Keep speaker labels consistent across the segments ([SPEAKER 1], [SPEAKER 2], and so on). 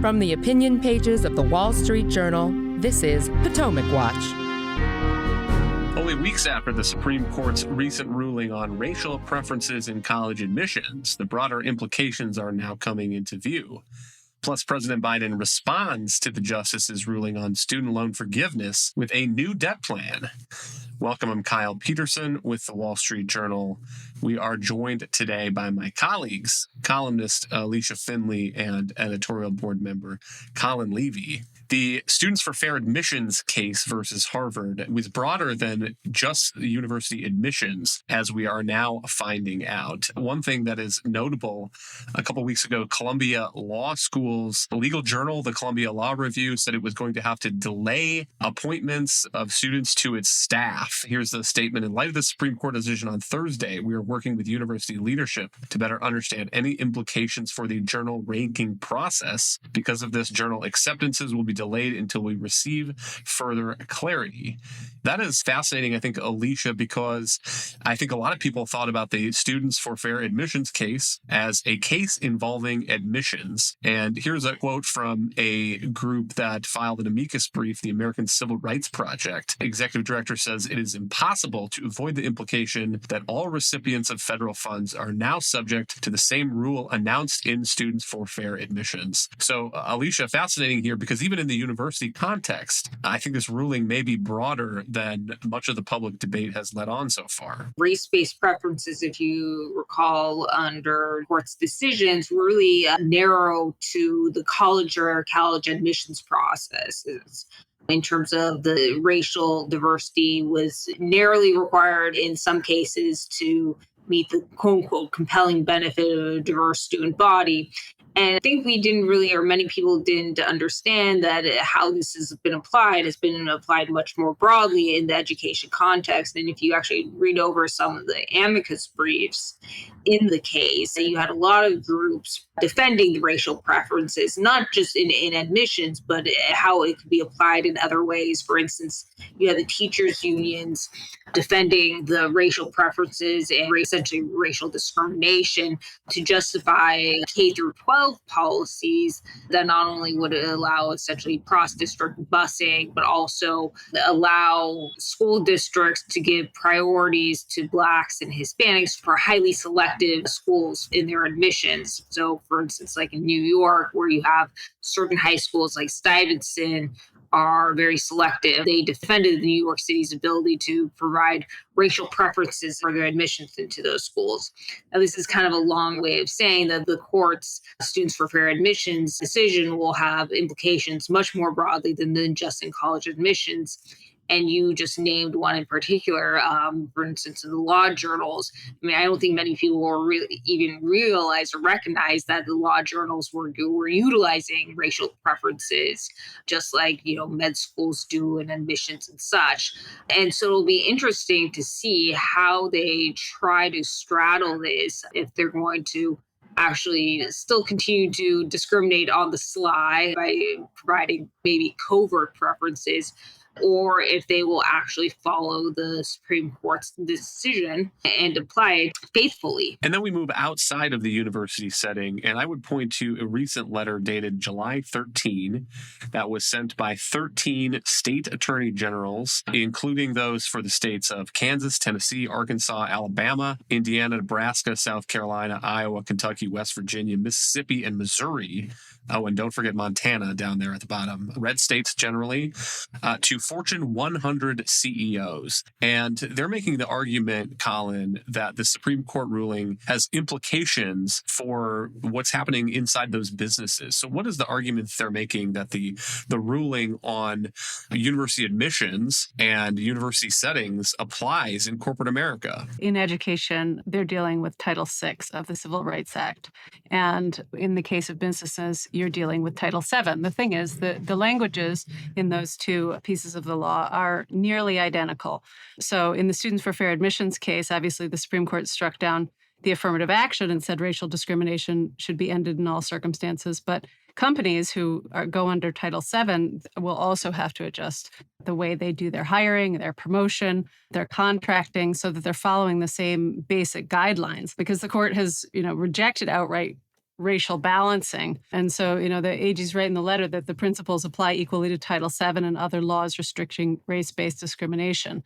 [SPEAKER 1] From the opinion pages of the Wall Street Journal, this is Potomac Watch.
[SPEAKER 2] Only weeks after the Supreme Court's recent ruling on racial preferences in college admissions, the broader implications are now coming into view. Plus, President Biden responds to the justice's ruling on student loan forgiveness with a new debt plan. Welcome, I'm Kyle Peterson with the Wall Street Journal. We are joined today by my colleagues, columnist Alicia Finley and editorial board member Colin Levy. The Students for Fair Admissions case versus Harvard was broader than just the university admissions, as we are now finding out. One thing that is notable, a couple weeks ago, Columbia Law School's legal journal, the Columbia Law Review, said it was going to have to delay appointments of students to its staff. Here's the statement. In light of the Supreme Court decision on Thursday, we are working with university leadership to better understand any implications for the journal ranking process. Because of this, journal acceptances will be delayed until we receive further clarity. That is fascinating, I think, Alicia, because I think a lot of people thought about the Students for Fair Admissions case as a case involving admissions. And here's a quote from a group that filed an amicus brief, the American Civil Rights Project. Executive director says it is impossible to avoid the implication that all recipients of federal funds are now subject to the same rule announced in Students for Fair Admissions. So, Alicia, fascinating here, because even in the university context, I think this ruling may be broader than much of the public debate has led on so far.
[SPEAKER 3] Race-based preferences, if you recall, under court's decisions, were really narrow to the college or college admissions processes. In terms of the racial diversity was narrowly required in some cases to meet the quote-unquote compelling benefit of a diverse student body. And I think we didn't really, or many people didn't understand that how this has been applied has been applied much more broadly in the education context. And if you actually read over some of the amicus briefs in the case, you had a lot of groups defending the racial preferences, not just in admissions, but how it could be applied in other ways. For instance, you had the teachers' unions defending the racial preferences and essentially racial discrimination to justify K through 12 policies that not only would allow essentially cross-district busing, but also allow school districts to give priorities to Blacks and Hispanics for highly selective schools in their admissions. So, for instance, like in New York, where you have certain high schools like Stuyvesant are very selective. They defended New York City's ability to provide racial preferences for their admissions into those schools. Now, this is kind of a long way of saying that the court's Students for Fair Admissions decision will have implications much more broadly than just in college admissions. And you just named one in particular, for instance, in the law journals. I mean, I don't think many people will really even realize or recognize that the law journals were utilizing racial preferences, just like, med schools do in admissions and such. And so it'll be interesting to see how they try to straddle this, if they're going to actually still continue to discriminate on the sly by providing maybe covert preferences, or if they will actually follow the Supreme Court's decision and apply it faithfully.
[SPEAKER 2] And then we move outside of the university setting, and I would point to a recent letter dated July 13 that was sent by 13 state attorney generals, including those for the states of Kansas, Tennessee, Arkansas, Alabama, Indiana, Nebraska, South Carolina, Iowa, Kentucky, West Virginia, Mississippi, and Missouri. Oh, and don't forget Montana down there at the bottom. Red states generally, to Fortune 100 CEOs. And they're making the argument, Colin, that the Supreme Court ruling has implications for what's happening inside those businesses. So what is the argument they're making that the ruling on university admissions and university settings applies in corporate America?
[SPEAKER 4] In education, they're dealing with Title VI of the Civil Rights Act. And in the case of businesses, you're dealing with Title VII. The thing is, the languages in those two pieces of the law are nearly identical. So in the Students for Fair Admissions case, obviously the Supreme Court struck down the affirmative action and said racial discrimination should be ended in all circumstances. But companies who go under Title VII will also have to adjust the way they do their hiring, their promotion, their contracting, so that they're following the same basic guidelines. Because the court has, rejected outright racial balancing. And so, the AG's right in the letter that the principles apply equally to Title VII and other laws restricting race-based discrimination.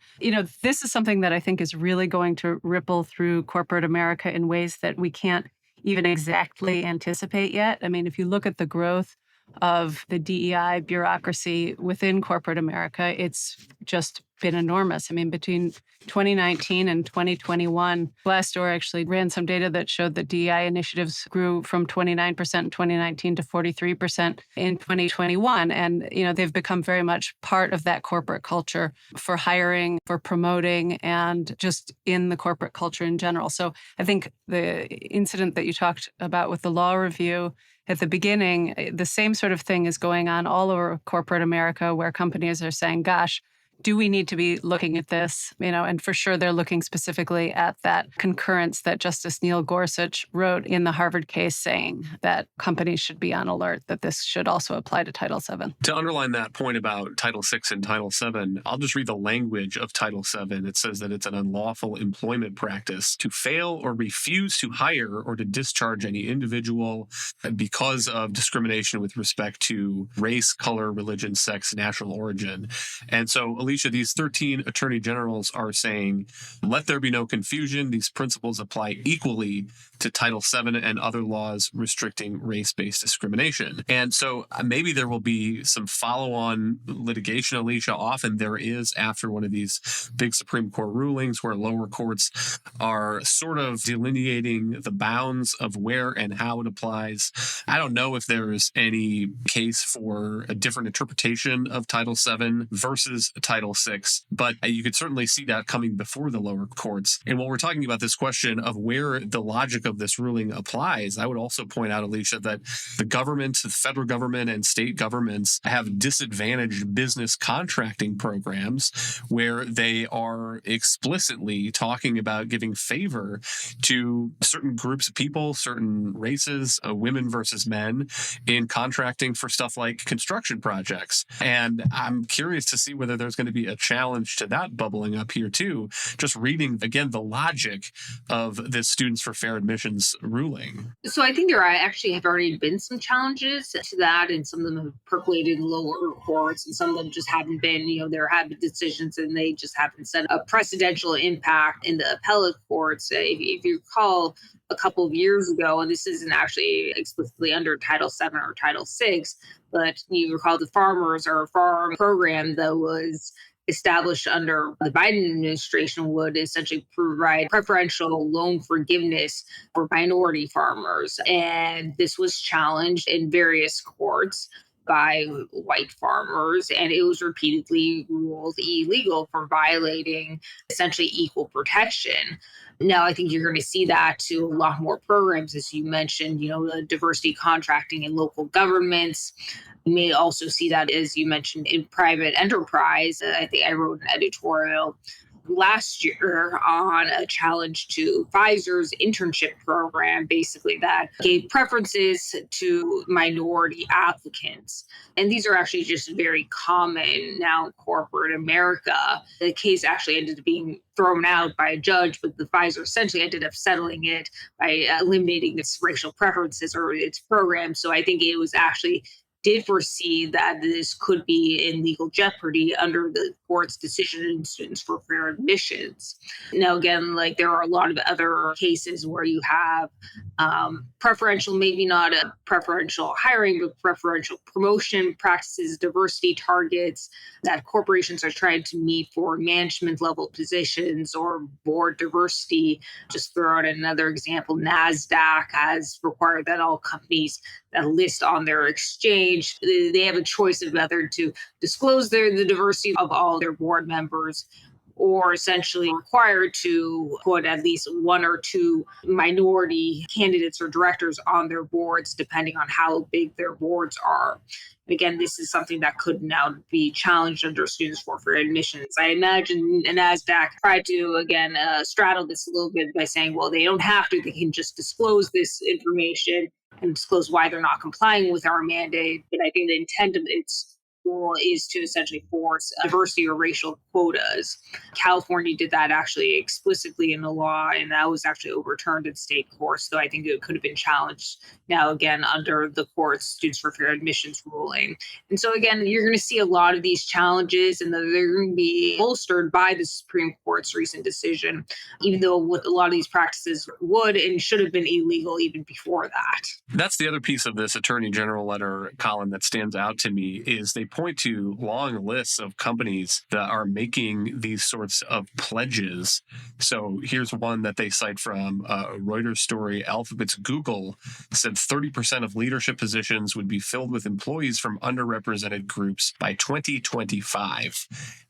[SPEAKER 4] This is something that I think is really going to ripple through corporate America in ways that we can't even exactly anticipate yet. I mean, if you look at the growth of the DEI bureaucracy within corporate America, it's just been enormous. I mean, between 2019 and 2021, Glassdoor actually ran some data that showed that DEI initiatives grew from 29% in 2019 to 43% in 2021. And, they've become very much part of that corporate culture for hiring, for promoting, and just in the corporate culture in general. So I think the incident that you talked about with the law review at the beginning, the same sort of thing is going on all over corporate America, where companies are saying, gosh, do we need to be looking at this? And for sure, they're looking specifically at that concurrence that Justice Neil Gorsuch wrote in the Harvard case, saying that companies should be on alert, that this should also apply to Title VII.
[SPEAKER 2] To underline that point about Title VI and Title VII, I'll just read the language of Title VII. It says that it's an unlawful employment practice to fail or refuse to hire or to discharge any individual because of discrimination with respect to race, color, religion, sex, national origin. And so, Alicia, these 13 attorney generals are saying, let there be no confusion. These principles apply equally to Title VII and other laws restricting race-based discrimination. And so maybe there will be some follow-on litigation, Alicia. Often there is after one of these big Supreme Court rulings where lower courts are sort of delineating the bounds of where and how it applies. I don't know if there's any case for a different interpretation of Title VII versus Title VI, but you could certainly see that coming before the lower courts. And while we're talking about this question of where the logic of this ruling applies, I would also point out, Alicia, that the government, the federal government and state governments have disadvantaged business contracting programs where they are explicitly talking about giving favor to certain groups of people, certain races, women versus men, in contracting for stuff like construction projects. And I'm curious to see whether there's going to be a challenge to that bubbling up here too. Just reading, again, the logic of this Students for Fair Admissions ruling.
[SPEAKER 3] So I think there actually have already been some challenges to that, and some of them have percolated in lower courts, and some of them just haven't been, there have been decisions and they just haven't set a precedential impact in the appellate courts. If you recall, a couple of years ago, and this isn't actually explicitly under Title VII or Title VI, but you recall the Farmers or Farm program that was established under the Biden administration would essentially provide preferential loan forgiveness for minority farmers. And this was challenged in various courts by white farmers, and it was repeatedly ruled illegal for violating essentially equal protection. Now, I think you're going to see that to a lot more programs, as you mentioned, the diversity contracting in local governments. You may also see that, as you mentioned, in private enterprise. I think I wrote an editorial last year on a challenge to Pfizer's internship program, basically that gave preferences to minority applicants. And these are actually just very common now in corporate America. The case actually ended up being thrown out by a judge, but the Pfizer essentially ended up settling it by eliminating its racial preferences or its program. So I think it was actually did foresee that this could be in legal jeopardy under the court's decision in Students for Fair Admissions. Now, again, there are a lot of other cases where you have preferential, maybe not a preferential hiring, but preferential promotion practices, diversity targets that corporations are trying to meet for management level positions or board diversity. Just throw out another example, NASDAQ has required that all companies that list on their exchange, they have a choice of whether to disclose the diversity of all their board members, or essentially required to put at least one or two minority candidates or directors on their boards, depending on how big their boards are. And again, this is something that could now be challenged under Students for Fair Admissions. I imagine NASDAQ tried to, again, straddle this a little bit by saying, well, they don't have to, they can just disclose this information and disclose why they're not complying with our mandate. But I think the intent of it's rule is to essentially force diversity or racial quotas. California did that actually explicitly in the law, and that was actually overturned in state courts, though I think it could have been challenged now again under the court's Students for Fair Admissions ruling. And so again, you're going to see a lot of these challenges, and they're going to be bolstered by the Supreme Court's recent decision, even though what a lot of these practices would and should have been illegal even before that.
[SPEAKER 2] That's the other piece of this Attorney General letter, Colin, that stands out to me is they point to long lists of companies that are making these sorts of pledges. So here's one that they cite from a Reuters story. Alphabet's Google said 30% of leadership positions would be filled with employees from underrepresented groups by 2025.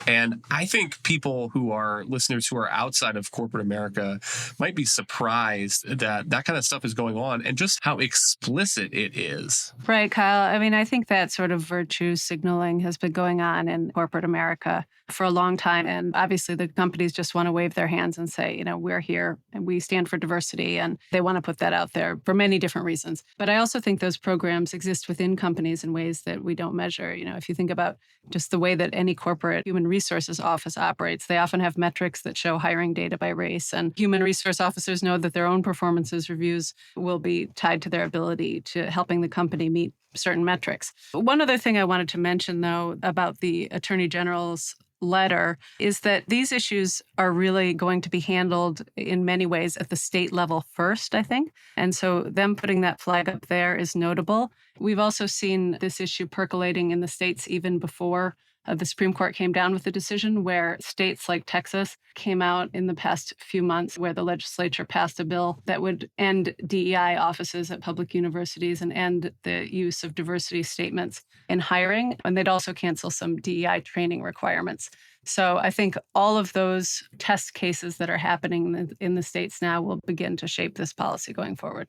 [SPEAKER 2] And I think people who are listeners who are outside of corporate America might be surprised that that kind of stuff is going on and just how explicit it is.
[SPEAKER 4] Right, Kyle. I mean, I think that sort of virtue signaling has been going on in corporate America for a long time. And obviously, the companies just want to wave their hands and say, you know, we're here and we stand for diversity. And they want to put that out there for many different reasons. But I also think those programs exist within companies in ways that we don't measure. You know, if you think about just the way that any corporate human resources office operates, they often have metrics that show hiring data by race. And human resource officers know that their own performances reviews will be tied to their ability to helping the company meet certain metrics. One other thing I wanted to mention, though, about the Attorney General's letter is that these issues are really going to be handled in many ways at the state level first, I think. And so them putting that flag up there is notable. We've also seen this issue percolating in the states even before the Supreme Court came down with a decision where states like Texas came out in the past few months where the legislature passed a bill that would end DEI offices at public universities and end the use of diversity statements in hiring. And they'd also cancel some DEI training requirements. So I think all of those test cases that are happening in the states now will begin to shape this policy going forward.